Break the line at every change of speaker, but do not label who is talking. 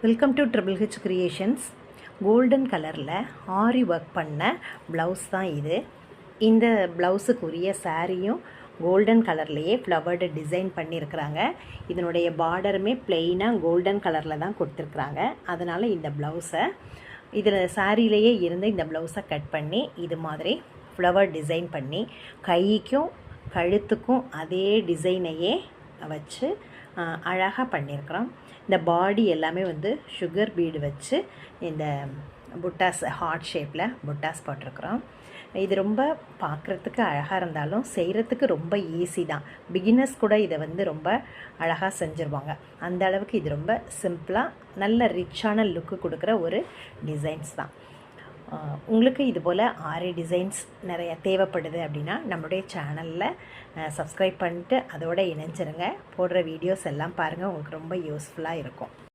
Welcome to triple H creations. Golden கலரில் ஆரி work பண்ண blouse தான் இது. இந்த ப்ளவுஸுக்குரிய சாரியும் கோல்டன் கலர்லேயே ஃப்ளவர்டு டிசைன் பண்ணியிருக்கிறாங்க. இதனுடைய பார்டருமே பிளெயினாக கோல்டன் கலரில் தான் கொடுத்துருக்குறாங்க. அதனால் இந்த ப்ளவுஸை இதில் சாரியிலேயே இருந்து இந்த ப்ளவுஸை கட் பண்ணி இது மாதிரி ஃப்ளவர் டிசைன் பண்ணி கைக்கும் கழுத்துக்கும் அதே டிசைனையே வச்சு அழகாக பண்ணியிருக்கிறோம். இந்த பாடி எல்லாமே வந்து சுகர் பீடு வச்சு இந்த புட்டாஸ் ஹார்ட் ஷேப்பில் புட்டாஸ் போட்டிருக்கிறோம். இது ரொம்ப பார்க்குறதுக்கு அழகாக இருந்தாலும் செய்கிறதுக்கு ரொம்ப ஈஸி தான். பிகினர்ஸ் கூட இதை வந்து ரொம்ப அழகாக செஞ்சுருவாங்க. அந்த அளவுக்கு இது ரொம்ப சிம்பிளாக நல்ல ரிச்சான லுக்கு கொடுக்குற ஒரு டிசைன்ஸ் தான். உங்களுக்கு இது போல் ஆரி டிசைன்ஸ் நிறைய தேவைப்படுது அப்படின்னா நம்மளுடைய சேனலில் சப்ஸ்கிரைப் பண்ணிட்டு அதோடு இணைஞ்சிருங்க. போடுற வீடியோஸ் எல்லாம் பாருங்கள், உங்களுக்கு ரொம்ப யூஸ்ஃபுல்லாக இருக்கும்.